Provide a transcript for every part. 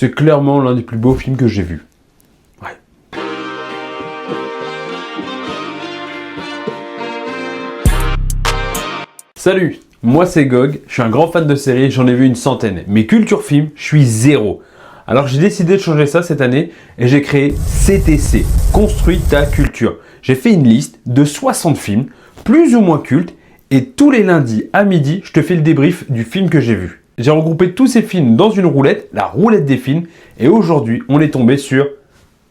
C'est clairement l'un des plus beaux films que j'ai vus. Ouais. Salut, moi c'est Gog, je suis un grand fan de séries, j'en ai vu une centaine. Mais culture film, je suis zéro. Alors j'ai décidé de changer ça cette année et j'ai créé CTC, Construis ta culture. J'ai fait une liste de 60 films, plus ou moins cultes, et tous les lundis à midi, je te fais le débrief du film que j'ai vu. J'ai regroupé tous ces films dans une roulette, la roulette des films, et aujourd'hui, on est tombé sur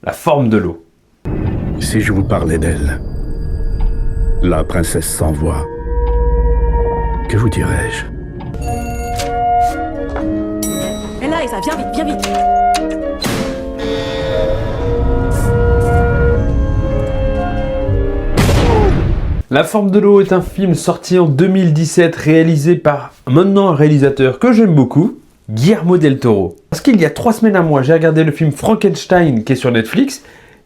La forme de l'eau. Si je vous parlais d'elle, la princesse sans voix, que vous dirais-je? Et là, Elsa, viens vite, viens vite. La forme de l'eau est un film sorti en 2017 réalisé par maintenant un réalisateur que j'aime beaucoup, Guillermo del Toro. Parce qu'il y a 3 semaines à moi, j'ai regardé le film Frankenstein qui est sur Netflix,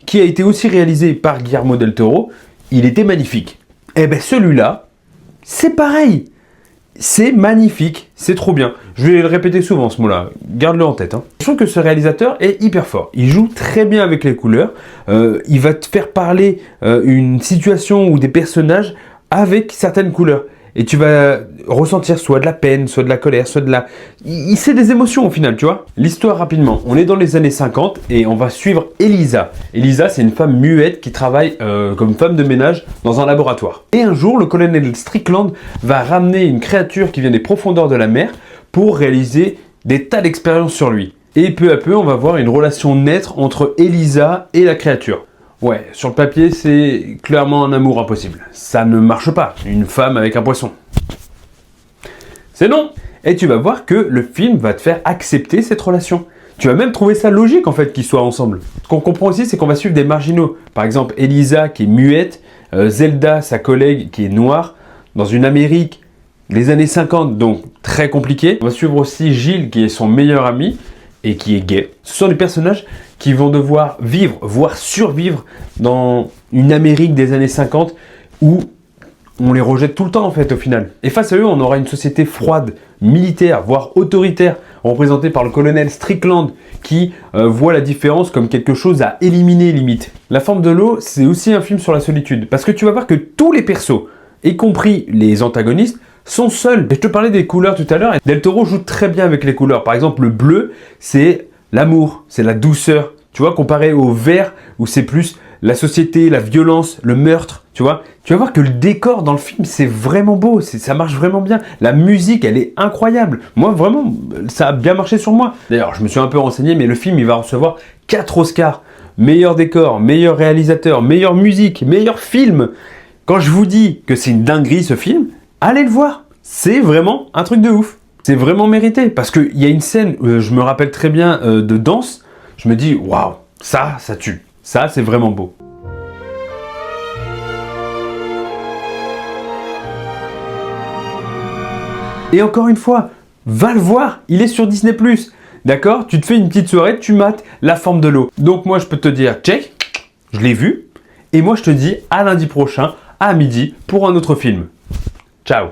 qui a été aussi réalisé par Guillermo del Toro. Il était magnifique. Et bien celui-là, c'est pareil. C'est magnifique, c'est trop bien. Je vais le répéter souvent ce mot-là, garde-le en tête. Je trouve que ce réalisateur est hyper fort. Il joue très bien avec les couleurs. Il va te faire parler une situation ou des personnages avec certaines couleurs. Et tu vas ressentir soit de la peine, soit de la colère, soit de la... Il sait des émotions au final, tu vois. L'histoire rapidement, on est dans les années 50 et on va suivre Elisa. Elisa, c'est une femme muette qui travaille comme femme de ménage dans un laboratoire. Et un jour, le colonel Strickland va ramener une créature qui vient des profondeurs de la mer pour réaliser des tas d'expériences sur lui. Et peu à peu, on va voir une relation naître entre Elisa et la créature. Ouais, sur le papier, c'est clairement un amour impossible. Ça ne marche pas, une femme avec un poisson. C'est non. Et tu vas voir que le film va te faire accepter cette relation. Tu vas même trouver ça logique en fait qu'ils soient ensemble. Ce qu'on comprend aussi, c'est qu'on va suivre des marginaux. Par exemple, Elisa qui est muette, Zelda, sa collègue qui est noire, dans une Amérique des années 50, donc très compliqué. On va suivre aussi Gilles qui est son meilleur ami et qui est gay. Ce sont des personnages qui vont devoir vivre, voire survivre dans une Amérique des années 50 où on les rejette tout le temps en fait au final. Et face à eux, on aura une société froide, militaire, voire autoritaire, représentée par le colonel Strickland qui voit la différence comme quelque chose à éliminer limite. La forme de l'eau, c'est aussi un film sur la solitude, parce que tu vas voir que tous les persos, y compris les antagonistes, sont seuls. Et je te parlais des couleurs tout à l'heure, et Del Toro joue très bien avec les couleurs. Par exemple, le bleu, c'est l'amour, c'est la douceur. Tu vois, comparé au vert, où c'est plus la société, la violence, le meurtre, tu vois. Tu vas voir que le décor dans le film, c'est vraiment beau, ça marche vraiment bien. La musique, elle est incroyable. Moi, vraiment, ça a bien marché sur moi. D'ailleurs, je me suis un peu renseigné, mais le film, il va recevoir 4 Oscars. Meilleur décor, meilleur réalisateur, meilleure musique, meilleur film. Quand je vous dis que c'est une dinguerie, ce film, allez le voir. C'est vraiment un truc de ouf. C'est vraiment mérité, parce qu'il y a une scène, je me rappelle très bien, de danse. Je me dis, waouh, ça tue. Ça, c'est vraiment beau. Et encore une fois, va le voir, il est sur Disney+. D'accord? Tu te fais une petite soirée, tu mates La forme de l'eau. Donc moi, je peux te dire, check, je l'ai vu. Et moi, je te dis à lundi prochain, à midi, pour un autre film. Ciao.